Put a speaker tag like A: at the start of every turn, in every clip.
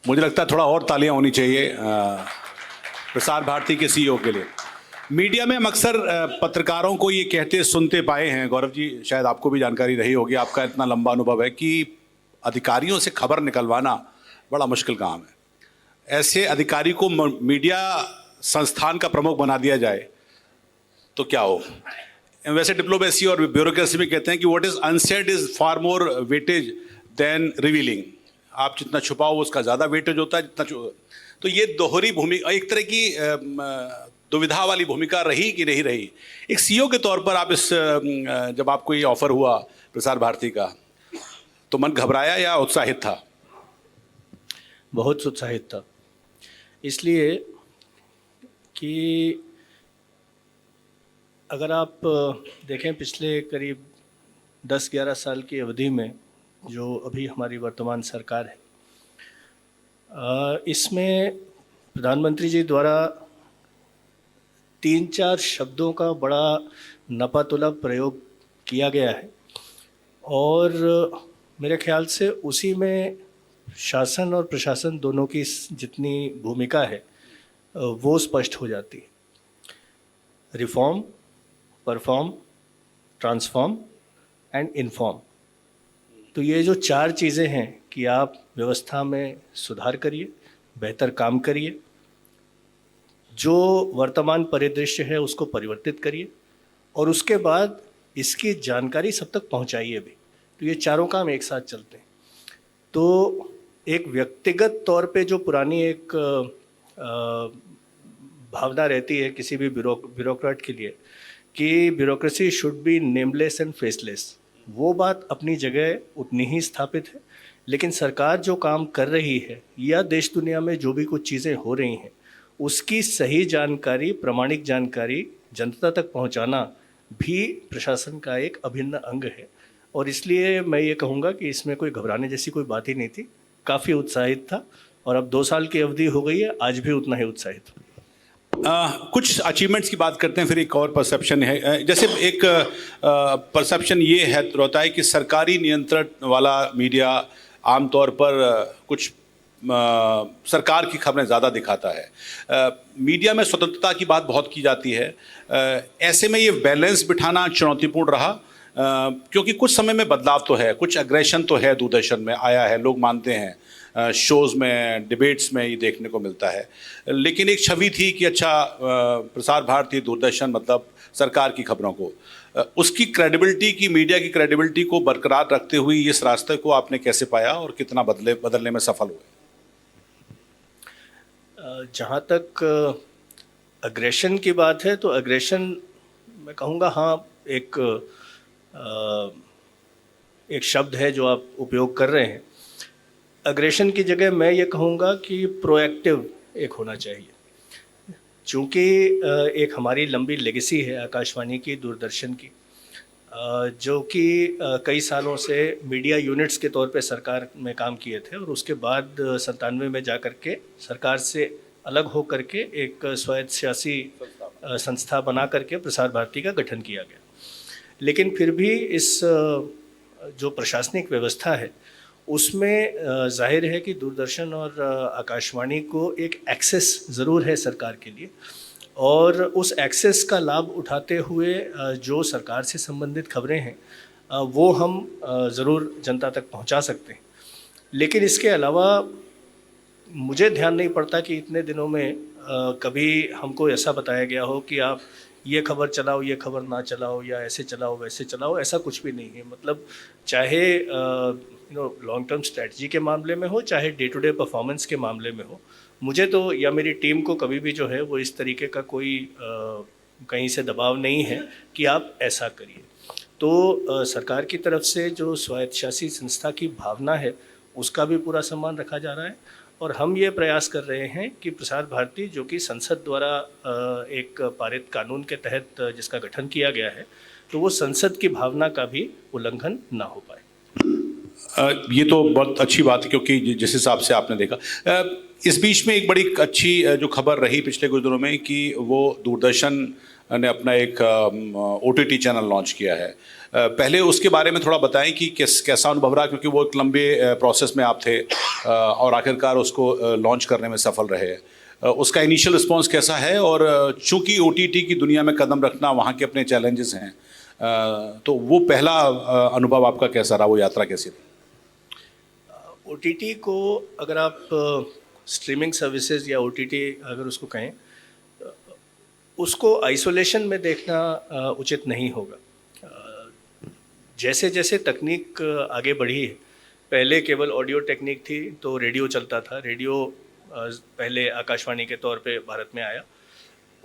A: मुझे लगता है थोड़ा और तालियां होनी चाहिए प्रसार भारती के सीईओ के लिए। मीडिया में हम अक्सर पत्रकारों को ये कहते सुनते पाए हैं, गौरव जी शायद आपको भी जानकारी रही होगी, आपका इतना लंबा अनुभव है, कि अधिकारियों से खबर निकलवाना बड़ा मुश्किल काम है। ऐसे अधिकारी को मीडिया संस्थान का प्रमुख बना दिया जाए तो क्या हो। वैसे डिप्लोमेसी और ब्यूरोक्रेसी में कहते हैं कि what is unsaid is far more weightage than revealing. आप जितना छुपाओ उसका ज़्यादा वेटेज होता है, तो ये दोहरी भूमिका, एक तरह की दुविधा वाली भूमिका रही कि नहीं रही। एक सीईओ के तौर पर आप जब आपको ये ऑफर हुआ प्रसार भारती का, तो मन घबराया या उत्साहित था?
B: बहुत उत्साहित था, इसलिए कि अगर आप देखें पिछले करीब 10-11 साल की अवधि में जो अभी हमारी वर्तमान सरकार है, इसमें प्रधानमंत्री जी द्वारा 3-4 शब्दों का बड़ा नपातुला प्रयोग किया गया है और मेरे ख्याल से उसी में शासन और प्रशासन दोनों की जितनी भूमिका है वो स्पष्ट हो जाती है। Reform, perform, transform and inform. तो ये जो 4 चीज़ें हैं कि आप व्यवस्था में सुधार करिए, बेहतर काम करिए, जो वर्तमान परिदृश्य है उसको परिवर्तित करिए और उसके बाद इसकी जानकारी सब तक पहुंचाइए भी। तो ये चारों काम एक साथ चलते हैं। तो एक व्यक्तिगत तौर पे जो पुरानी एक भावना रहती है किसी भी ब्यूरोक्रेट के लिए कि bureaucracy should be nameless and faceless, वो बात अपनी जगह उतनी ही स्थापित है। लेकिन सरकार जो काम कर रही है या देश दुनिया में जो भी कुछ चीज़ें हो रही हैं उसकी सही जानकारी, प्रामाणिक जानकारी जनता तक पहुंचाना भी प्रशासन का एक अभिन्न अंग है। और इसलिए मैं ये कहूँगा कि इसमें कोई घबराने जैसी कोई बात ही नहीं थी। काफ़ी उत्साहित था और अब 2 साल की अवधि हो गई है, आज भी उतना ही उत्साहित हूँ।
A: कुछ अचीवमेंट्स की बात करते हैं, फिर एक और परसेप्शन है। जैसे एक परसेप्शन ये है होता है कि सरकारी नियंत्रण वाला मीडिया आमतौर पर कुछ सरकार की खबरें ज़्यादा दिखाता है। मीडिया में स्वतंत्रता की बात बहुत की जाती है। ऐसे में ये बैलेंस बिठाना चुनौतीपूर्ण रहा, क्योंकि कुछ समय में बदलाव तो है, कुछ एग्रेशन तो है, दूरदर्शन में आया है, लोग मानते हैं, शोज़ में, डिबेट्स में ये देखने को मिलता है। लेकिन एक छवि थी कि अच्छा प्रसार भारती, दूरदर्शन मतलब सरकार की खबरों को, उसकी क्रेडिबिलिटी की, मीडिया की क्रेडिबिलिटी को बरकरार रखते हुए इस रास्ते को आपने कैसे पाया और कितना बदलने में सफल हुए?
B: जहाँ तक अग्रेशन की बात है तो अग्रेशन मैं कहूँगा हाँ, एक शब्द है जो आप उपयोग कर रहे हैं। अग्रेशन की जगह मैं ये कहूँगा कि प्रोएक्टिव एक होना चाहिए। चूँकि एक हमारी लंबी लेगेसी है आकाशवाणी की, दूरदर्शन की, जो कि कई सालों से मीडिया यूनिट्स के तौर पे सरकार में काम किए थे और उसके बाद 97 में जा कर के सरकार से अलग हो करके एक स्वायत्तशासी संस्था बना करके प्रसार भारती का गठन किया गया। लेकिन फिर भी इस जो प्रशासनिक व्यवस्था है उसमें जाहिर है कि दूरदर्शन और आकाशवाणी को एक एक्सेस ज़रूर है सरकार के लिए और उस एक्सेस का लाभ उठाते हुए जो सरकार से संबंधित खबरें हैं वो हम ज़रूर जनता तक पहुंचा सकते हैं। लेकिन इसके अलावा मुझे ध्यान नहीं पड़ता कि इतने दिनों में कभी हमको ऐसा बताया गया हो कि आप ये खबर चलाओ, ये खबर ना चलाओ, या ऐसे चलाओ वैसे चलाओ। ऐसा कुछ भी नहीं है। मतलब चाहे लॉन्ग टर्म स्ट्रेटजी के मामले में हो, चाहे डे टू डे परफॉर्मेंस के मामले में हो, मुझे तो या मेरी टीम को कभी भी जो है वो इस तरीके का कोई कहीं से दबाव नहीं है कि आप ऐसा करिए। तो सरकार की तरफ से जो स्वायत्तशासी संस्था की भावना है उसका भी पूरा सम्मान रखा जा रहा है और हम ये प्रयास कर रहे हैं कि प्रसार भारती, जो कि संसद द्वारा एक पारित कानून के तहत जिसका गठन किया गया है, तो वो संसद की भावना का भी उल्लंघन ना हो पाए।
A: ये तो बहुत अच्छी बात है, क्योंकि जिस हिसाब से आपने देखा, इस बीच में एक बड़ी अच्छी जो खबर रही पिछले कुछ दिनों में कि वो दूरदर्शन ने अपना एक OTT चैनल लॉन्च किया है। पहले उसके बारे में थोड़ा बताएं कि कैसा अनुभव रहा, क्योंकि वो एक लंबे प्रोसेस में आप थे और आखिरकार उसको लॉन्च करने में सफल रहे। उसका इनिशियल रिस्पांस कैसा है, और चूंकि OTT की दुनिया में कदम रखना वहाँ के अपने चैलेंजेस हैं, तो वो पहला अनुभव आपका कैसा रहा, वो यात्रा कैसी रही?
B: OTT को अगर आप स्ट्रीमिंग सर्विसेज या OTT अगर उसको कहें, उसको आइसोलेशन में देखना उचित नहीं होगा। जैसे जैसे तकनीक आगे बढ़ी है, पहले केवल ऑडियो टेक्निक थी तो रेडियो चलता था। रेडियो पहले आकाशवाणी के तौर पे भारत में आया।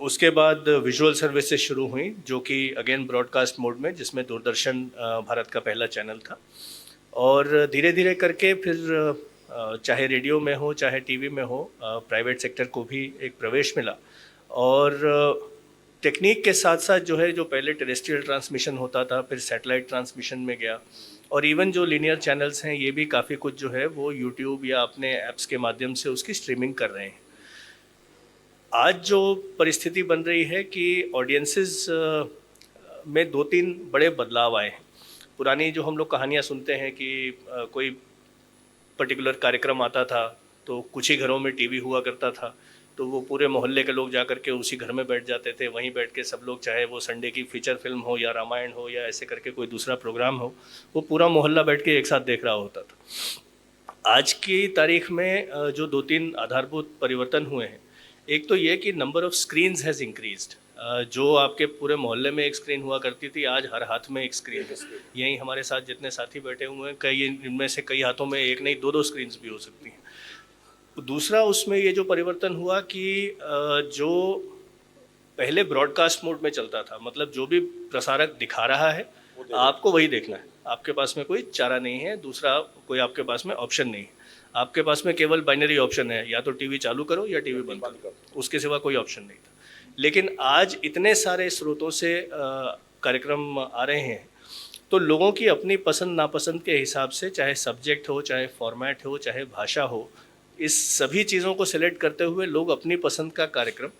B: उसके बाद विजुअल सर्विसेज शुरू हुई, जो कि अगेन ब्रॉडकास्ट मोड में, जिसमें दूरदर्शन भारत का पहला चैनल था। और धीरे धीरे करके फिर चाहे रेडियो में हो चाहे टीवी में हो, प्राइवेट सेक्टर को भी एक प्रवेश मिला। और टेक्निक के साथ साथ जो है, जो पहले टेरेस्ट्रियल ट्रांसमिशन होता था, फिर सैटेलाइट ट्रांसमिशन में गया। और इवन जो लीनियर चैनल्स हैं, ये भी काफ़ी कुछ जो है वो यूट्यूब या अपने ऐप्स के माध्यम से उसकी स्ट्रीमिंग कर रहे हैं। आज जो परिस्थिति बन रही है कि ऑडियंसेस में 2-3 बड़े बदलाव आए हैं। पुरानी जो हम लोग कहानियाँ सुनते हैं कि कोई पर्टिकुलर कार्यक्रम आता था तो कुछ ही घरों में टीवी हुआ करता था, तो वो पूरे मोहल्ले के लोग जा कर के उसी घर में बैठ जाते थे। वहीं बैठ के सब लोग, चाहे वो संडे की फीचर फिल्म हो या रामायण हो या ऐसे करके कोई दूसरा प्रोग्राम हो, वो पूरा मोहल्ला बैठ के एक साथ देख रहा होता था। आज की तारीख में जो 2-3 आधारभूत परिवर्तन हुए हैं, एक तो ये कि number of screens has increased. जो आपके पूरे मोहल्ले में एक स्क्रीन हुआ करती थी, आज हर हाथ में एक स्क्रीन है। यहीं हमारे साथ जितने साथी बैठे हुए हैं, कई इनमें से कई हाथों में एक नहीं 2-2 स्क्रीन्स भी हो सकती हैं। दूसरा उसमें ये जो परिवर्तन हुआ कि जो पहले ब्रॉडकास्ट मोड में चलता था, मतलब जो भी प्रसारक दिखा रहा है आपको वही देखना है। आपके पास में कोई चारा नहीं है, दूसरा कोई आपके पास में ऑप्शन नहीं है। आपके पास में केवल बाइनरी ऑप्शन है, या तो टीवी चालू करो या टीवी बंद करो, उसके सिवा कोई ऑप्शन नहीं था। लेकिन आज इतने सारे स्रोतों से कार्यक्रम आ रहे हैं, तो लोगों की अपनी पसंद नापसंद के हिसाब से, चाहे सब्जेक्ट हो, चाहे फॉर्मेट हो, चाहे भाषा हो, इस सभी चीज़ों को सिलेक्ट करते हुए लोग अपनी पसंद का कार्यक्रम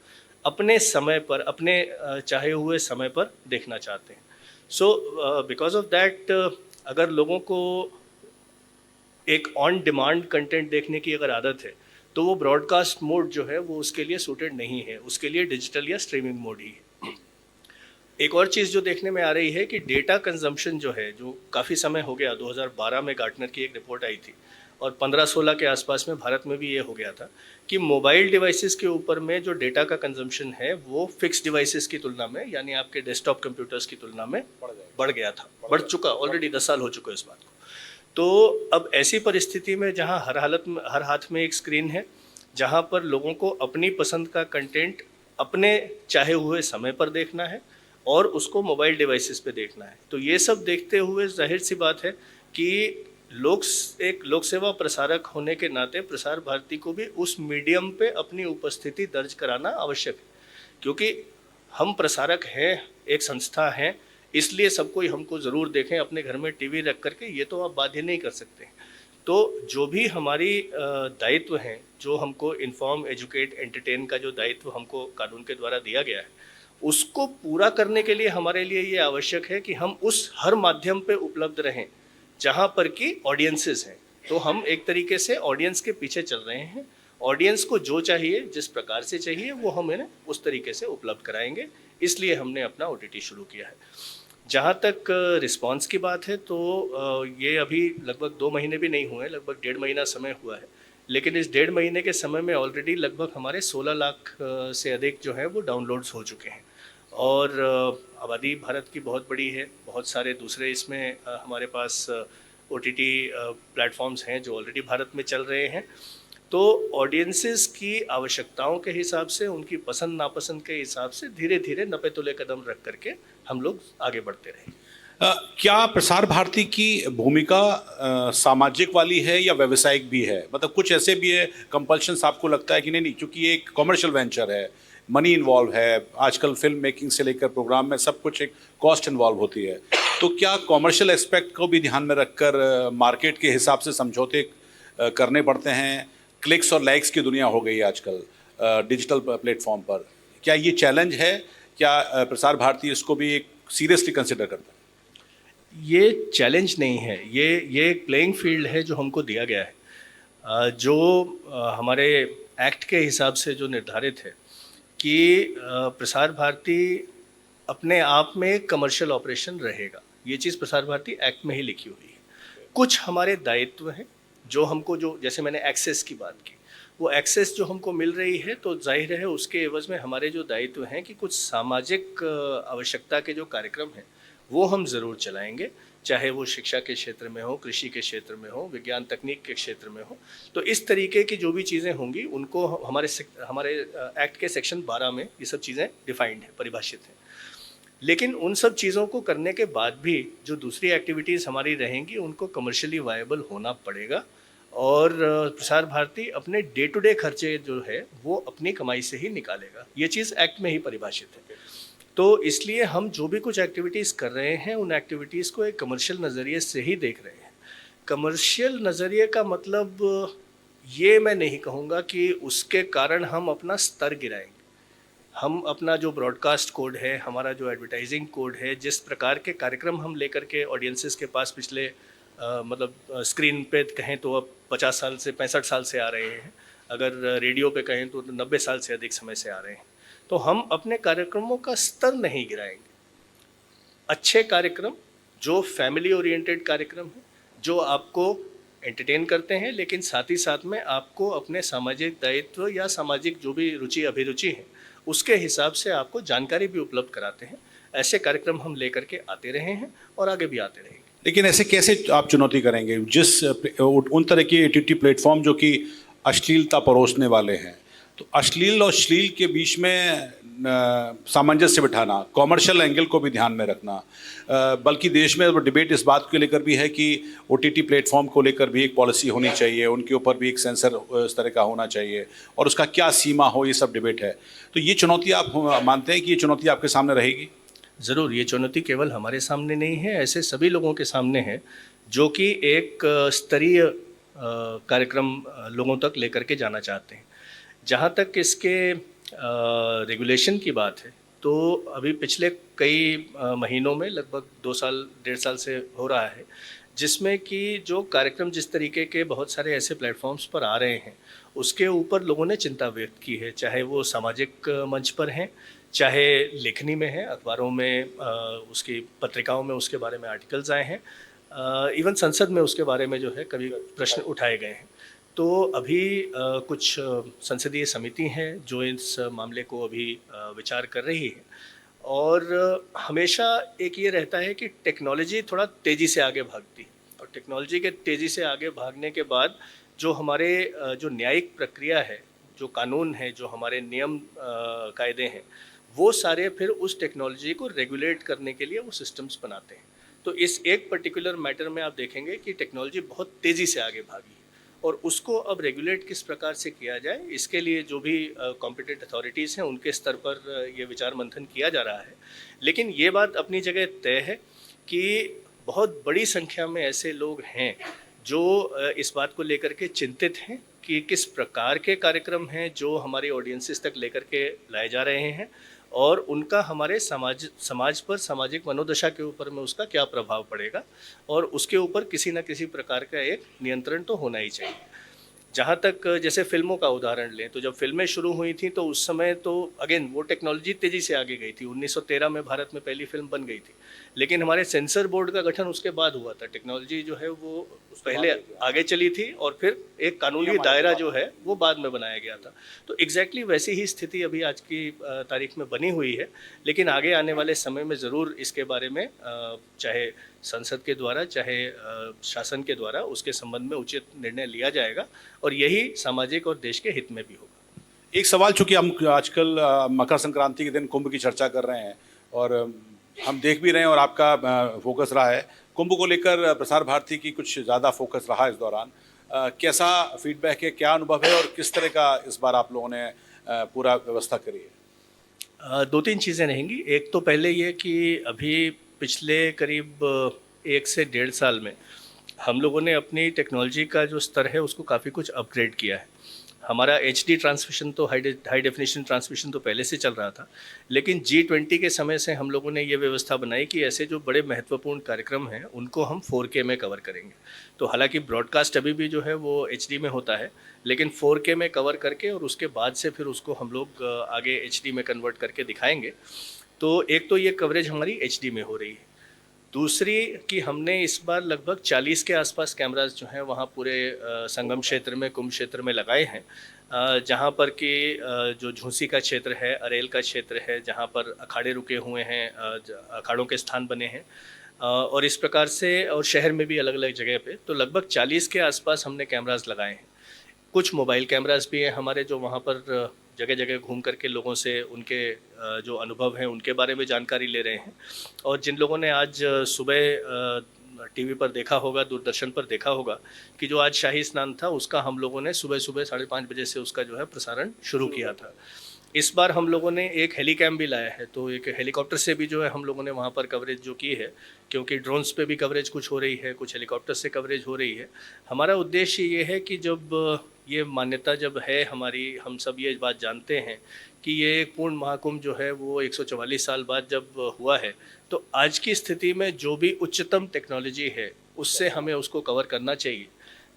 B: अपने समय पर, अपने चाहे हुए समय पर देखना चाहते हैं। सो बिकॉज ऑफ दैट, अगर लोगों को एक ऑन डिमांड कंटेंट देखने की अगर आदत है, तो वो ब्रॉडकास्ट मोड जो है वो उसके लिए सूटेड नहीं है। उसके लिए डिजिटल या स्ट्रीमिंग मोड ही है। एक और चीज़ जो देखने में आ रही है कि डेटा कंजम्पशन जो है, जो काफ़ी समय हो गया, 2012 में गार्टनर की एक रिपोर्ट आई थी और 15-16 के आसपास में भारत में भी ये हो गया था कि मोबाइल डिवाइसेस के ऊपर में जो डेटा का कंजम्पशन है वो फिक्स डिवाइसेस की तुलना में, यानी आपके डेस्कटॉप कंप्यूटर्स की तुलना में बढ़ गया था, बढ़ चुका, ऑलरेडी 10 साल हो चुके हैं इस बात को। तो अब ऐसी परिस्थिति में जहां हर हालत में, हर हाथ में एक स्क्रीन है, जहां पर लोगों को अपनी पसंद का कंटेंट अपने चाहे हुए समय पर देखना है और उसको मोबाइल डिवाइसेस पे देखना है, तो ये सब देखते हुए जाहिर सी बात है कि एक लोक सेवा प्रसारक होने के नाते प्रसार भारती को भी उस मीडियम पे अपनी उपस्थिति दर्ज कराना आवश्यक है। क्योंकि हम प्रसारक हैं, एक संस्था है, इसलिए सबको ही हमको ज़रूर देखें। अपने घर में टीवी रख करके ये तो आप बाध्य नहीं कर सकते। तो जो भी हमारी दायित्व हैं, जो हमको इन्फॉर्म, एजुकेट, एंटरटेन का जो दायित्व हमको कानून के द्वारा दिया गया है, उसको पूरा करने के लिए हमारे लिए ये आवश्यक है कि हम उस हर माध्यम पे उपलब्ध रहें जहाँ पर कि ऑडियंसेस हैं। तो हम एक तरीके से ऑडियंस के पीछे चल रहे हैं। ऑडियंस को जो चाहिए, जिस प्रकार से चाहिए, वो हम इन्हें उस तरीके से उपलब्ध कराएंगे। इसलिए हमने अपना OTT शुरू किया है। जहाँ तक रिस्पांस की बात है, तो ये अभी लगभग 2 महीने भी नहीं हुए, लगभग 1.5 महीना समय हुआ है। लेकिन इस 1.5 महीने के समय में ऑलरेडी लगभग हमारे 16 लाख से अधिक जो है वो डाउनलोड्स हो चुके हैं। और आबादी भारत की बहुत बड़ी है, बहुत सारे दूसरे इसमें हमारे पास OTT प्लेटफॉर्म्स हैं जो ऑलरेडी भारत में चल रहे हैं। तो ऑडियंसेस की आवश्यकताओं के हिसाब से, उनकी पसंद नापसंद के हिसाब से धीरे धीरे नपे तुले कदम रख करके हम लोग आगे बढ़ते रहे।
A: क्या प्रसार भारती की भूमिका सामाजिक वाली है या व्यावसायिक भी है? मतलब कुछ ऐसे भी है कंपल्शंस, आपको लगता है कि नहीं, क्योंकि ये एक कमर्शियल वेंचर है, मनी इन्वॉल्व है, आजकल फिल्म मेकिंग से लेकर प्रोग्राम में सब कुछ एक कॉस्ट इन्वॉल्व होती है, तो क्या कमर्शियल एस्पेक्ट को भी ध्यान में रखकर मार्केट के हिसाब से समझौते करने पड़ते हैं? क्लिक्स और लाइक्स की दुनिया हो गई है आजकल डिजिटल प्लेटफॉर्म पर। क्या ये चैलेंज है क्या प्रसार भारती इसको भी एक सीरियसली कंसिडर करता है?
B: ये चैलेंज नहीं है, ये एक प्लेइंग फील्ड है जो हमको दिया गया है, जो हमारे एक्ट के हिसाब से जो निर्धारित है कि प्रसार भारती अपने आप में एक कमर्शियल ऑपरेशन रहेगा। ये चीज़ प्रसार भारती एक्ट में ही लिखी हुई है। कुछ हमारे दायित्व हैं जो हमको, जो जैसे मैंने एक्सेस की बात की, वो एक्सेस जो हमको मिल रही है तो जाहिर है उसके एवज में हमारे जो दायित्व हैं कि कुछ सामाजिक आवश्यकता के जो कार्यक्रम हैं वो हम ज़रूर चलाएंगे, चाहे वो शिक्षा के क्षेत्र में हो, कृषि के क्षेत्र में हो, विज्ञान तकनीक के क्षेत्र में हो। तो इस तरीके की जो भी चीज़ें होंगी उनको हमारे एक्ट के सेक्शन 12 में ये सब चीज़ें डिफाइंड है, परिभाषित हैं। लेकिन उन सब चीज़ों को करने के बाद भी जो दूसरी एक्टिविटीज़ हमारी रहेंगी उनको कमर्शियली वायबल होना पड़ेगा, और प्रसार भारती अपने डे टू डे खर्चे जो है वो अपनी कमाई से ही निकालेगा। ये चीज़ एक्ट में ही परिभाषित है। तो इसलिए हम जो भी कुछ एक्टिविटीज़ कर रहे हैं उन एक्टिविटीज़ को एक कमर्शियल नज़रिए से ही देख रहे हैं। कमर्शियल नज़रिए का मतलब ये मैं नहीं कहूँगा कि उसके कारण हम अपना स्तर गिराएंगे। हम अपना जो ब्रॉडकास्ट कोड है, हमारा जो एडवर्टाइजिंग कोड है, जिस प्रकार के कार्यक्रम हम लेकर के ऑडियंसेस के पास पिछले स्क्रीन पे कहें तो अब 50 साल से 65 साल से आ रहे हैं, अगर रेडियो पे कहें तो 90 साल से अधिक समय से आ रहे हैं, तो हम अपने कार्यक्रमों का स्तर नहीं गिराएंगे। अच्छे कार्यक्रम जो फैमिली ओरिएंटेड कार्यक्रम हैं, जो आपको एंटरटेन करते हैं लेकिन साथ ही साथ में आपको अपने सामाजिक दायित्व या सामाजिक जो भी रुचि अभिरुचि है उसके हिसाब से आपको जानकारी भी उपलब्ध कराते हैं, ऐसे कार्यक्रम हम लेकर के आते रहे हैं और आगे भी आते रहेंगे।
A: लेकिन ऐसे कैसे आप चुनौती करेंगे जिस उन तरह के OTT प्लेटफॉर्म जो कि अश्लीलता परोसने वाले हैं, तो अश्लील और श्लील के बीच में सामंजस्य बिठाना, कॉमर्शियल एंगल को भी ध्यान में रखना, बल्कि देश में डिबेट इस बात को लेकर भी है कि OTT प्लेटफॉर्म को लेकर भी एक पॉलिसी होनी चाहिए, उनके ऊपर भी एक सेंसर इस तरह का होना चाहिए और उसका क्या सीमा हो, ये सब डिबेट है। तो ये चुनौती आप मानते हैं कि ये चुनौती आपके सामने रहेगी?
B: ज़रूर, ये चुनौती केवल हमारे सामने नहीं है, ऐसे सभी लोगों के सामने है जो कि एक स्तरीय कार्यक्रम लोगों तक लेकर के जाना चाहते हैं। जहाँ तक इसके रेगुलेशन की बात है, तो अभी पिछले कई महीनों में लगभग 2 साल 1.5 साल से हो रहा है, जिसमें कि जो कार्यक्रम जिस तरीके के बहुत सारे ऐसे प्लेटफॉर्म्स पर आ रहे हैं उसके ऊपर लोगों ने चिंता व्यक्त की है, चाहे वो सामाजिक मंच पर हैं, चाहे लेखनी में है, अखबारों में उसकी पत्रिकाओं में उसके बारे में आर्टिकल्स आए हैं, इवन संसद में उसके बारे में जो है कभी प्रश्न उठाए गए हैं। तो अभी कुछ संसदीय समिति हैं जो इस मामले को अभी विचार कर रही है, और हमेशा एक ये रहता है कि टेक्नोलॉजी थोड़ा तेज़ी से आगे भागती है, और टेक्नोलॉजी के तेज़ी से आगे भागने के बाद जो हमारे जो न्यायिक प्रक्रिया है, जो कानून है, जो हमारे नियम कायदे हैं, वो सारे फिर उस टेक्नोलॉजी को रेगुलेट करने के लिए वो सिस्टम्स बनाते हैं। तो इस एक पर्टिकुलर मैटर में आप देखेंगे कि टेक्नोलॉजी बहुत तेज़ी से आगे भागी, और उसको अब रेगुलेट किस प्रकार से किया जाए, इसके लिए जो भी कॉम्पिटेंट अथॉरिटीज़ हैं उनके स्तर पर ये विचार मंथन किया जा रहा है। लेकिन ये बात अपनी जगह तय है कि बहुत बड़ी संख्या में ऐसे लोग हैं जो इस बात को लेकर के चिंतित हैं कि किस प्रकार के कार्यक्रम हैं जो हमारी ऑडियंसेस तक लेकर के लाए जा रहे हैं, और उनका हमारे समाज पर, सामाजिक मनोदशा के ऊपर में उसका क्या प्रभाव पड़ेगा, और उसके ऊपर किसी न किसी प्रकार का एक नियंत्रण तो होना ही चाहिए। जहाँ तक जैसे फिल्मों का उदाहरण लें, तो जब फिल्में शुरू हुई थी तो उस समय तो अगेन वो टेक्नोलॉजी तेज़ी से आगे गई थी। 1913 में भारत में पहली फिल्म बन गई थी, लेकिन हमारे सेंसर बोर्ड का गठन उसके बाद हुआ था। टेक्नोलॉजी जो है वो पहले आगे चली थी और फिर एक कानूनी दायरा जो है वो बाद में बनाया गया था। तो एग्जैक्टली वैसी ही स्थिति अभी आज की तारीख में बनी हुई है, लेकिन आगे आने वाले समय में ज़रूर इसके बारे में चाहे संसद के द्वारा, चाहे शासन के द्वारा उसके संबंध में उचित निर्णय लिया जाएगा, और यही सामाजिक और देश के हित में भी होगा।
A: एक सवाल, चूंकि हम आजकल मकर संक्रांति के दिन कुंभ की चर्चा कर रहे हैं और हम देख भी रहे हैं और आपका फोकस रहा है कुंभ को लेकर, प्रसार भारती की कुछ ज़्यादा फोकस रहा इस दौरान, कैसा फीडबैक है, क्या अनुभव है और किस तरह का इस बार आप लोगों ने पूरा व्यवस्था करी है?
B: 2-3 चीज़ें रहेंगी। एक तो पहले ये कि अभी पिछले करीब 1 से 1.5 साल में हम लोगों ने अपनी टेक्नोलॉजी का जो स्तर है उसको काफ़ी कुछ अपग्रेड किया है। हमारा HD ट्रांसमिशन तो हाई डेफिनेशन ट्रांसमिशन तो पहले से चल रहा था, लेकिन G20 के समय से हम लोगों ने ये व्यवस्था बनाई कि ऐसे जो बड़े महत्वपूर्ण कार्यक्रम हैं उनको हम 4K में कवर करेंगे। तो हालांकि ब्रॉडकास्ट अभी भी जो है वो HD में होता है, लेकिन 4K में कवर करके और उसके बाद से फिर उसको हम लोग आगे HD में कन्वर्ट करके दिखाएंगे। तो एक तो ये कवरेज हमारी HD में हो रही है। दूसरी कि हमने इस बार लगभग 40 के आसपास कैमरास जो हैं वहाँ पूरे संगम क्षेत्र में, कुंभ क्षेत्र में लगाए हैं, जहाँ पर कि जो झूंसी का क्षेत्र है, अरेल का क्षेत्र है, जहाँ पर अखाड़े रुके हुए हैं, अखाड़ों के स्थान बने हैं, और इस प्रकार से, और शहर में भी अलग अलग जगह पे, तो लगभग 40 के आसपास हमने कैमरास लगाए हैं। कुछ मोबाइल कैमरास भी हैं हमारे जो वहाँ पर जगह जगह घूम करके लोगों से उनके जो अनुभव हैं उनके बारे में जानकारी ले रहे हैं। और जिन लोगों ने आज सुबह टीवी पर देखा होगा, दूरदर्शन पर देखा होगा कि जो आज शाही स्नान था उसका हम लोगों ने सुबह सुबह 5:30 बजे से उसका जो है प्रसारण शुरू किया था। इस बार हम लोगों ने एक हेलीकैम भी लाया है, तो एक हेलीकॉप्टर से भी जो है हम लोगों ने वहाँ पर कवरेज जो की है, क्योंकि ड्रोन्स पे भी कवरेज कुछ हो रही है, कुछ हेलीकॉप्टर से कवरेज हो रही है। हमारा उद्देश्य ये है कि जब ये मान्यता जब है हमारी, हम सब ये बात जानते हैं कि ये एक पूर्ण महाकुंभ जो है वो 144 साल बाद जब हुआ है, तो आज की स्थिति में जो भी उच्चतम टेक्नोलॉजी है उससे हमें उसको कवर करना चाहिए।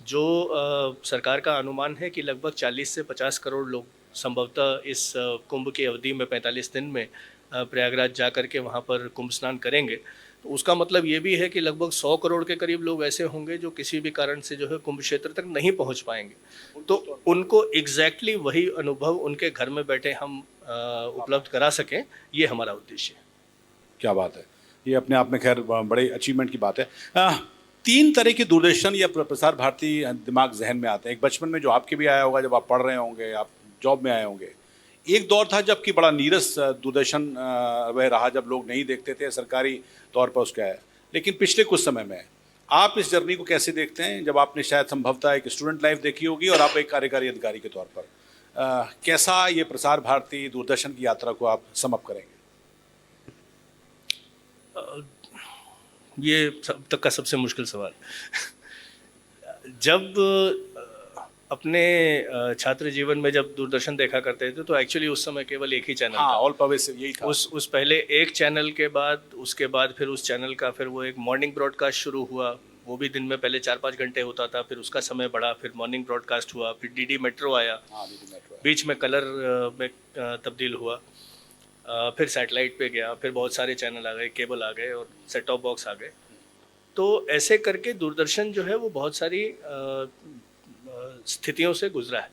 B: जो सरकार का अनुमान है कि लगभग 40 से 50 करोड़ लोग संभवतः इस कुंभ की अवधि में 45 दिन में प्रयागराज जा कर के वहाँ पर कुंभ स्नान करेंगे। तो उसका मतलब ये भी है कि लगभग 100 करोड़ के करीब लोग ऐसे होंगे जो किसी भी कारण से जो है कुंभ क्षेत्र तक नहीं पहुँच पाएंगे। तो उनको एग्जैक्टली वही अनुभव उनके घर में बैठे हम उपलब्ध करा सकें, ये हमारा उद्देश्य है।
A: क्या बात है, ये अपने आप में खैर बड़े अचीवमेंट की बात है। 3 तरह के दूरदर्शन या प्रसार भारती दिमाग जहन में आते हैं। एक बचपन में जो आपके भी आया होगा जब आप पढ़ रहे होंगे, आप जॉब में आए होंगे। एक दौर था जबकि बड़ा नीरस दूरदर्शन वह रहा, जब लोग नहीं देखते थे, सरकारी तौर पर उसका है। लेकिन पिछले कुछ समय में आप इस जर्नी को कैसे देखते हैं, जब आपने शायद संभवतः एक स्टूडेंट लाइफ देखी होगी और आप एक कार्यकारी अधिकारी के तौर पर, कैसा ये प्रसार भारती दूरदर्शन की यात्रा को आप समअप करेंगे?
B: ये सब तक का सबसे मुश्किल सवाल। जब अपने छात्र जीवन में जब दूरदर्शन देखा करते थे तो एक्चुअली उस समय केवल एक ही चैनल था।
A: ऑल परवेसिव यही था।
B: उस पहले एक चैनल के बाद, उसके बाद फिर उस चैनल का फिर वो एक मॉर्निंग ब्रॉडकास्ट शुरू हुआ। वो भी दिन में पहले 4-5 घंटे होता था, फिर उसका समय बढ़ा, फिर मॉर्निंग ब्रॉडकास्ट हुआ, फिर DD मेट्रो आया, बीच में कलर में तब्दील हुआ, फिर सैटेलाइट पे गया, फिर बहुत सारे चैनल आ गए, केबल आ गए और सेट टॉप बॉक्स आ गए। तो ऐसे करके दूरदर्शन जो है वो बहुत सारी स्थितियों से गुजरा है।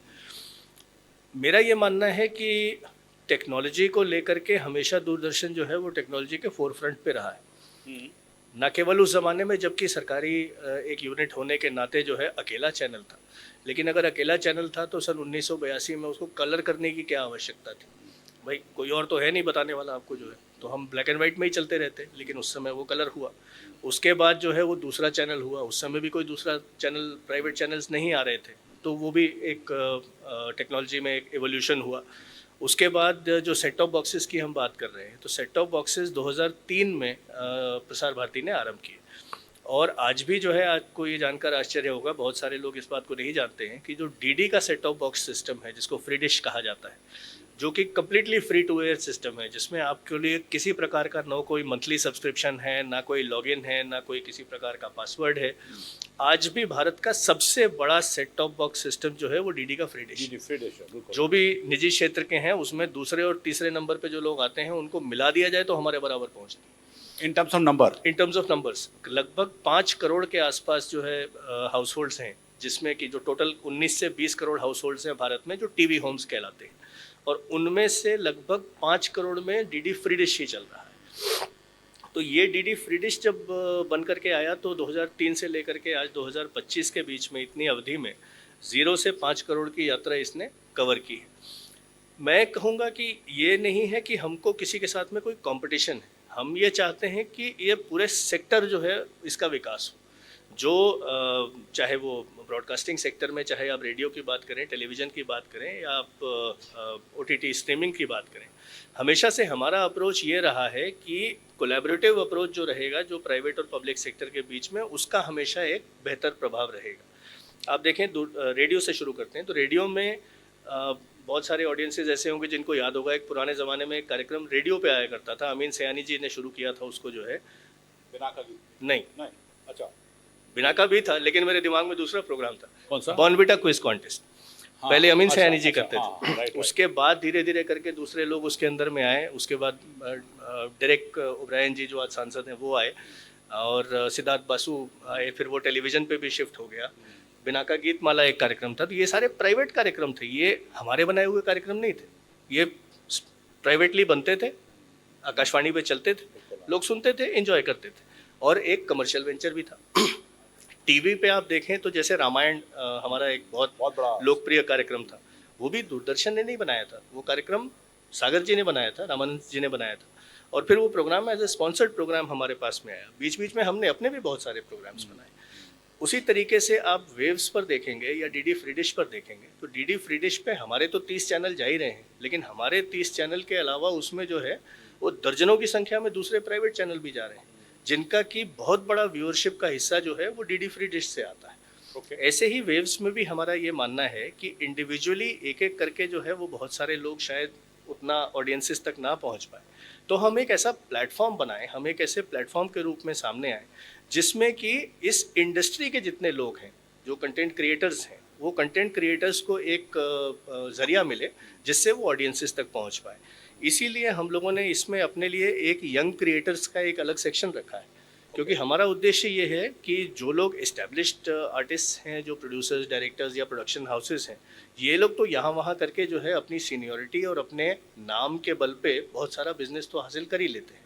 B: मेरा ये मानना है कि टेक्नोलॉजी को लेकर के हमेशा दूरदर्शन जो है वो टेक्नोलॉजी के फोरफ्रंट पे रहा है। ना केवल उस ज़माने में जबकि सरकारी एक यूनिट होने के नाते जो है अकेला चैनल था, लेकिन अगर अकेला चैनल था तो सन 1982 में उसको कलर करने की क्या आवश्यकता थी? भाई कोई और तो है नहीं बताने वाला आपको जो है, तो हम ब्लैक एंड वाइट में ही चलते रहते। लेकिन उस समय वो कलर हुआ, उसके बाद जो है वो दूसरा चैनल हुआ। उस समय भी कोई दूसरा चैनल, प्राइवेट चैनल्स नहीं आ रहे थे, तो वो भी एक टेक्नोलॉजी में एक एवोल्यूशन हुआ। उसके बाद जो सेट टॉप बॉक्सेस की हम बात कर रहे हैं, तो सेट टॉप बॉक्सेस 2003 में प्रसार भारती ने आरंभ किए। और आज भी जो है, आपको ये जानकर आश्चर्य होगा, बहुत सारे लोग इस बात को नहीं जानते हैं कि जो DD का सेट टॉप बॉक्स सिस्टम है, जिसको फ्री डिश कहा जाता है, जो कि completely free to air system है, जिसमें आपके लिए किसी प्रकार का ना कोई मंथली सब्सक्रिप्शन है, ना कोई लॉगिन है, ना कोई किसी प्रकार का पासवर्ड है। आज भी भारत का सबसे बड़ा सेट टॉप बॉक्स सिस्टम जो है वो DD का फ्री डिश। जो भी निजी क्षेत्र के हैं उसमें दूसरे और तीसरे नंबर पे जो लोग आते हैं उनको मिला दिया जाए तो हमारे बराबर पहुँचते हैं।
A: In terms of number,
B: in terms of numbers लगभग 5 करोड़ के आसपास जो है हाउस होल्ड्स हैं, जिसमें कि जो टोटल 19 से 20 करोड़ हाउस होल्ड्स हैं भारत में जो TV होम्स कहलाते हैं, और उनमें से लगभग 5 करोड़ में DD फ्री डिश ही चल रहा है। तो ये DD फ्री डिश जब बन करके आया तो 2003 से लेकर के आज 2025 के बीच में, इतनी अवधि में 0 से 5 करोड़ की यात्रा इसने कवर की है। मैं कहूँगा कि ये नहीं है कि हमको किसी के साथ में कोई कंपटीशन है। हम ये चाहते हैं कि ये पूरे सेक्टर जो है इसका विकास हो। जो चाहे वो ब्रॉडकास्टिंग सेक्टर में, चाहे आप रेडियो की बात करें, टेलीविज़न की बात करें, या आप OTT स्ट्रीमिंग की बात करें, हमेशा से हमारा अप्रोच ये रहा है कि कोलैबोरेटिव अप्रोच जो रहेगा, जो प्राइवेट और पब्लिक सेक्टर के बीच में, उसका हमेशा एक बेहतर प्रभाव रहेगा। आप देखें, रेडियो से शुरू करते हैं तो रेडियो में बहुत सारे ऑडियंसेस ऐसे होंगे जिनको याद होगा, एक पुराने ज़माने में एक कार्यक्रम रेडियो पे आया करता था, अमीन सयानी जी ने शुरू किया था उसको, जो है
A: बिना का गीत?
B: नहीं,
A: नहीं, अच्छा।
B: बिना का भी था, लेकिन मेरे दिमाग में दूसरा प्रोग्राम था,
A: कौन सा?
B: Bournvita quiz contest.
A: हाँ,
B: पहले अमीन
A: अच्छा,
B: सयानी जी
A: अच्छा,
B: करते
A: हाँ,
B: थे,
A: राइट,
B: उसके बाद धीरे धीरे करके दूसरे लोग उसके अंदर में आए, उसके बाद डेरेक ओब्रायन जी जो आज सांसद हैं वो आए, और सिद्धार्थ बासु आए, फिर वो टेलीविज़न पे भी शिफ्ट हो गया। बिना का गीत माला एक कार्यक्रम था। तो ये सारे प्राइवेट कार्यक्रम थे, ये हमारे बनाए हुए कार्यक्रम नहीं थे, ये प्राइवेटली बनते थे, आकाशवाणी पे चलते थे, लोग सुनते थे, एंजॉय करते थे, और एक कमर्शियल वेंचर भी था। टीवी पे आप देखें तो जैसे रामायण हमारा एक बहुत
A: बहुत बड़ा
B: लोकप्रिय कार्यक्रम था, वो भी दूरदर्शन ने नहीं बनाया था, वो कार्यक्रम सागर जी ने बनाया था, रामानंद जी ने बनाया था, और फिर वो programme as a sponsored programme हमारे पास में आया। बीच बीच में हमने अपने भी बहुत सारे प्रोग्राम्स बनाए। उसी तरीके से आप वेव्स पर देखेंगे या डीडी फ्री डिश पर देखेंगे, तो डीडी फ्री डिश पे हमारे तो 30 चैनल जा ही रहे हैं, लेकिन हमारे 30 चैनल के अलावा उसमें जो है वो दर्जनों की संख्या में दूसरे प्राइवेट चैनल भी जा रहे हैं, जिनका कि बहुत बड़ा व्यूअरशिप का हिस्सा जो है वो डीडी फ्री डिश से आता है। ऐसे ही वेव्स में भी हमारा ये मानना है कि इंडिविजुअली एक एक करके जो है वो बहुत सारे लोग शायद उतना ऑडियंसेस तक ना पहुंच पाए, तो हम एक ऐसा प्लेटफॉर्म बनाएं, हम एक ऐसे प्लेटफॉर्म के रूप में सामने आए जिसमें कि इस इंडस्ट्री के जितने लोग हैं, जो कंटेंट क्रिएटर्स हैं, वो कंटेंट क्रिएटर्स को एक ज़रिया मिले जिससे वो ऑडियंसेस तक पहुंच पाए। इसीलिए हम लोगों ने इसमें अपने लिए एक यंग क्रिएटर्स का एक अलग सेक्शन रखा है, क्योंकि हमारा उद्देश्य ये है कि जो लोग इस्टेब्लिश्ड आर्टिस्ट हैं, जो प्रोड्यूसर्स, डायरेक्टर्स या प्रोडक्शन हाउसेस हैं, ये लोग तो यहाँ वहाँ करके जो है अपनी सीनियरिटी और अपने नाम के बल पे बहुत सारा बिजनेस तो हासिल कर ही लेते हैं,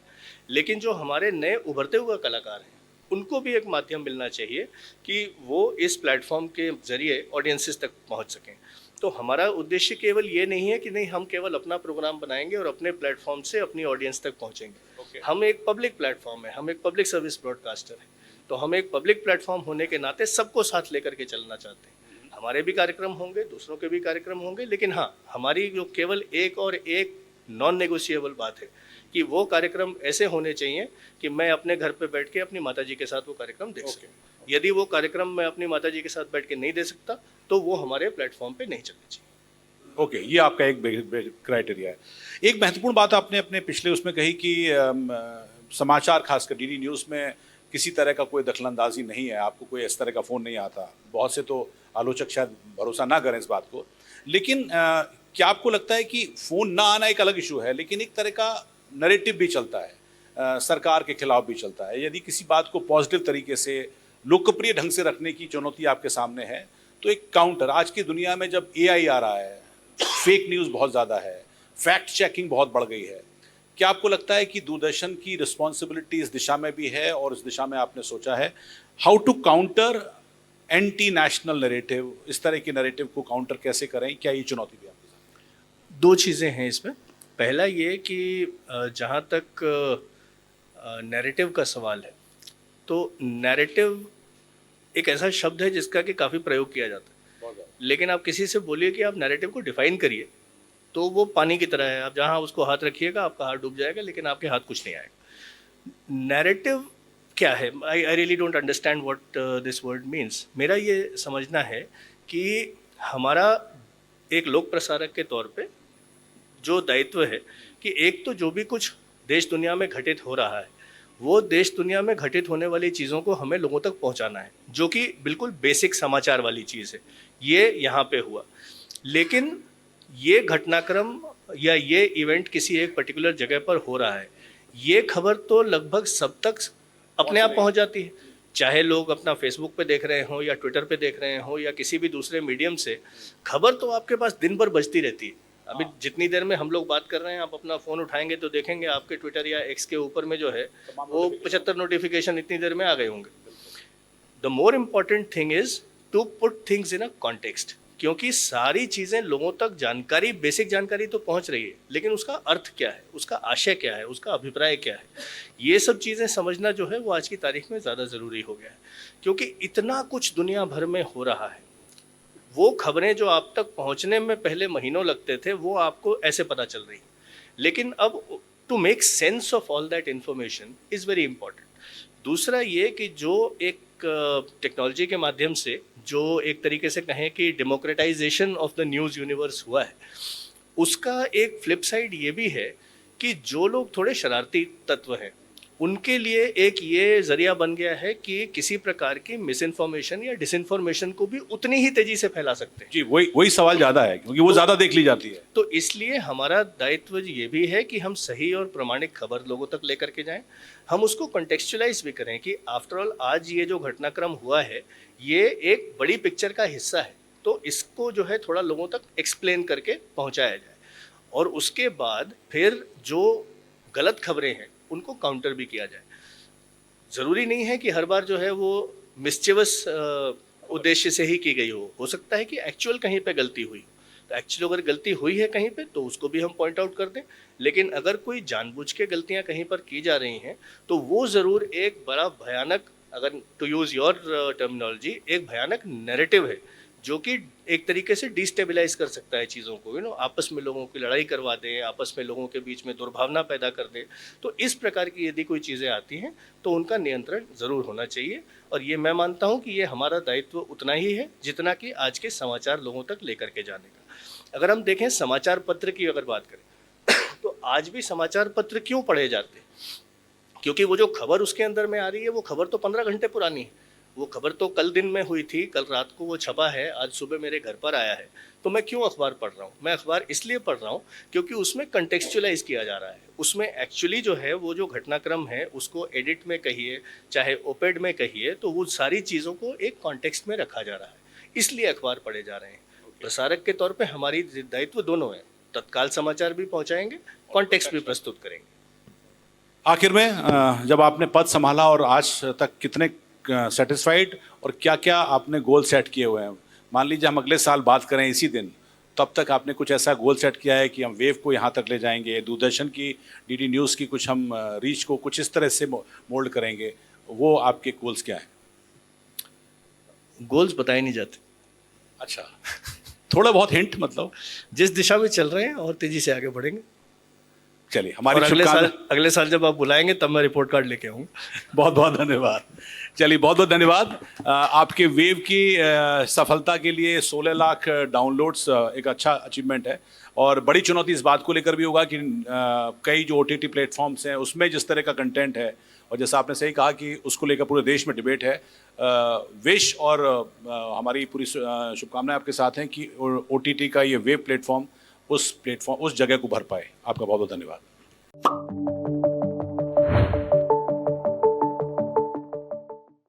B: लेकिन जो हमारे नए उभरते हुए कलाकार हैं, उनको भी एक माध्यम मिलना चाहिए कि वो इस प्लेटफॉर्म के ज़रिए ऑडियंसेस तक पहुँच सकें। तो हमारा उद्देश्य केवल ये नहीं है कि नहीं हम केवल अपना प्रोग्राम बनाएंगे और अपने प्लेटफॉर्म से अपनी ऑडियंस तक पहुँचेंगे। हम एक पब्लिक प्लेटफॉर्म है, हम एक पब्लिक सर्विस ब्रॉडकास्टर है, तो हम एक पब्लिक प्लेटफॉर्म होने के नाते सबको साथ लेकर के चलना चाहते हैं। हमारे भी कार्यक्रम होंगे, दूसरों के भी कार्यक्रम होंगे, लेकिन हाँ, हमारी जो केवल एक और एक नॉन नेगोशिएबल बात है कि वो कार्यक्रम ऐसे होने चाहिए कि मैं अपने घर पे बैठ के अपनी माताजी के साथ वो कार्यक्रम देख सकूं। यदि वो कार्यक्रम मैं अपनी माताजी के साथ बैठ के नहीं दे सकता, तो वो हमारे प्लेटफॉर्म पे नहीं चलना चाहिए।
A: ओके, ये आपका एक क्राइटेरिया है। एक महत्वपूर्ण बात आपने अपने पिछले उसमें कही कि समाचार खासकर डीडी न्यूज़ में किसी तरह का कोई दखलंदाजी नहीं है, आपको कोई इस तरह का फ़ोन नहीं आता। बहुत से तो आलोचक शायद भरोसा ना करें इस बात को, लेकिन क्या आपको लगता है कि फ़ोन ना आना एक अलग इशू है, लेकिन एक तरह का नैरेटिव भी चलता है, सरकार के खिलाफ भी चलता है। यदि किसी बात को पॉजिटिव तरीके से लोकप्रिय ढंग से रखने की चुनौती आपके सामने है, तो एक काउंटर, आज की दुनिया में जब AI आ रहा है, फेक न्यूज़ बहुत ज़्यादा है, फैक्ट चेकिंग बहुत बढ़ गई है, क्या आपको लगता है कि दूरदर्शन की रिस्पॉन्सिबिलिटी इस दिशा में भी है और इस दिशा में आपने सोचा है how to counter anti national narrative, इस तरह के नैरेटिव को काउंटर कैसे करें? क्या ये चुनौती भी आपके सामने?
B: दो चीज़ें हैं इसमें। पहला ये कि जहाँ तक नैरेटिव का सवाल है, तो नैरेटिव एक ऐसा शब्द है जिसका कि काफ़ी प्रयोग किया जाता है, लेकिन आप किसी से बोलिए कि आप नैरेटिव को डिफाइन करिए, तो वो पानी की तरह है। आप जहाँ उसको हाथ रखिएगा आपका हाथ डूब जाएगा, लेकिन आपके हाथ कुछ नहीं आएगा। नैरेटिव क्या है? I really don't understand what this word means. मेरा ये समझना है कि हमारा एक लोक प्रसारक के तौर पे जो दायित्व है कि एक तो जो भी कुछ देश दुनिया में घटित हो रहा है, वो देश दुनिया में घटित होने वाली चीज़ों को हमें लोगों तक पहुंचाना है, जो कि बिल्कुल बेसिक समाचार वाली चीज़ है। ये यहाँ पे हुआ, लेकिन ये घटनाक्रम या ये इवेंट किसी एक पर्टिकुलर जगह पर हो रहा है, ये खबर तो लगभग सब तक अपने आप पहुंच जाती है। चाहे लोग अपना फेसबुक पे देख रहे हों या ट्विटर पे देख रहे हों या किसी भी दूसरे मीडियम से, खबर तो आपके पास दिन भर बजती रहती है। अभी जितनी देर में हम लोग बात कर रहे हैं, आप अपना फ़ोन उठाएंगे तो देखेंगे आपके ट्विटर या एक्स के ऊपर में जो है वो 75 नोटिफिकेशन इतनी देर में आ गए होंगे। The more important thing is to put things in a context, क्योंकि सारी चीज़ें लोगों तक जानकारी, बेसिक जानकारी तो पहुंच रही है, लेकिन उसका अर्थ क्या है, उसका आशय क्या है, उसका अभिप्राय क्या है, ये सब चीज़ें समझना जो है वो आज की तारीख में ज़्यादा ज़रूरी हो गया है। क्योंकि इतना कुछ दुनिया भर में हो रहा है, वो खबरें जो आप तक पहुंचने में पहले महीनों लगते थे, वो आपको ऐसे पता चल रही है। लेकिन अब to make sense of all that information is very important. दूसरा ये कि जो एक टेक्नोलॉजी के माध्यम से जो एक तरीके से कहें कि democratisation of the news universe हुआ है, उसका एक फ्लिप साइड ये भी है कि जो लोग थोड़े शरारती तत्व हैं उनके लिए एक ये जरिया बन गया है कि किसी प्रकार की मिस इन्फॉर्मेशन या डिसइंफॉर्मेशन को भी उतनी ही तेजी से फैला सकते हैं।
A: जी, वही सवाल ज़्यादा है क्योंकि वो ज़्यादा देख ली जाती है।
B: तो इसलिए हमारा दायित्व ये भी है कि हम सही और प्रामाणिक खबर लोगों तक लेकर के जाएं, हम उसको कॉन्टेक्चुअलाइज भी करें कि आफ्टर ऑल आज ये जो घटनाक्रम हुआ है ये एक बड़ी पिक्चर का हिस्सा है, तो इसको जो है थोड़ा लोगों तक एक्सप्लेन करके पहुंचाया जाए और उसके बाद फिर जो गलत खबरें हैं उनको काउंटर भी किया जाए। ज़रूरी नहीं है कि हर बार जो है वो मिस्चिवस उद्देश्य से ही की गई हो सकता है कि एक्चुअल कहीं पे गलती हुई, तो एक्चुअली अगर गलती हुई है कहीं पे तो उसको भी हम पॉइंट आउट कर दें, लेकिन अगर कोई जानबूझ के गलतियां कहीं पर की जा रही हैं तो वो ज़रूर एक बड़ा भयानक, अगर टू यूज़ योर टर्मिनोलॉजी, एक भयानक नैरेटिव है जो कि एक तरीके से डिस्टेबलाइज कर सकता है चीज़ों को, आपस में लोगों की लड़ाई करवा दें, आपस में लोगों के बीच में दुर्भावना पैदा कर दें। तो इस प्रकार की यदि कोई चीज़ें आती हैं तो उनका नियंत्रण ज़रूर होना चाहिए और ये मैं मानता हूँ कि ये हमारा दायित्व उतना ही है जितना कि आज के समाचार लोगों तक लेकर के जाने का। अगर हम देखें समाचार पत्र की अगर बात करें तो आज भी समाचार पत्र क्यों पढ़े जाते हैं? क्योंकि वो जो खबर उसके अंदर में आ रही है वो खबर तो 15 घंटे पुरानी है, वो खबर तो कल दिन में हुई थी, कल रात को वो छपा है, आज सुबह मेरे घर पर आया है, तो मैं क्यों अखबार पढ़ रहा हूँ? मैं अखबार इसलिए पढ़ रहा हूँ क्योंकि उसमें कंटेक्चुअलाइज किया जा रहा है, उसमें एक्चुअली जो है वो जो घटनाक्रम है उसको एडिट में कहिए चाहे ओपेड में कहिए, तो वो सारी चीज़ों को एक कॉन्टेक्स्ट में रखा जा रहा है, इसलिए अखबार पढ़े जा रहे हैं। प्रसारक के तौर पर हमारी दायित्व दोनों है, तत्काल समाचार भी पहुँचाएंगे, कॉन्टेक्स्ट भी प्रस्तुत करेंगे।
A: आखिर में जब आपने पद संभाला और आज तक कितने सेटिस्फाइड और क्या क्या आपने गोल सेट किए हुए हैं? मान लीजिए हम अगले साल बात करें इसी दिन, तब तक आपने कुछ ऐसा गोल सेट किया है कि हम वेव को यहाँ तक ले जाएंगे, दूरदर्शन की डीडी न्यूज़ की कुछ हम रीच को कुछ इस तरह से मोल्ड करेंगे, वो आपके गोल्स क्या हैं?
B: गोल्स बताए नहीं जाते।
A: अच्छा थोड़ा बहुत हिंट, मतलब
B: जिस दिशा में चल रहे हैं और तेजी से आगे बढ़ेंगे।
A: चलिए, हमारी
B: अगले साल जब आप बुलाएंगे तब मैं रिपोर्ट कार्ड लेके आऊँगा।
A: बहुत बहुत धन्यवाद। चलिए, बहुत बहुत धन्यवाद। आपके वेव की सफलता के लिए 16 लाख डाउनलोड्स एक अच्छा अचीवमेंट है और बड़ी चुनौती इस बात को लेकर भी होगा कि कई जो OTT प्लेटफॉर्म्स हैं उसमें जिस तरह का कंटेंट है, और जैसा आपने सही कहा कि उसको लेकर पूरे देश में डिबेट है। विश और हमारी पूरी शुभकामनाएं आपके साथ हैं कि OTT का ये वेब प्लेटफॉर्म उस जगह को भर पाए। आपका बहुत बहुत धन्यवाद।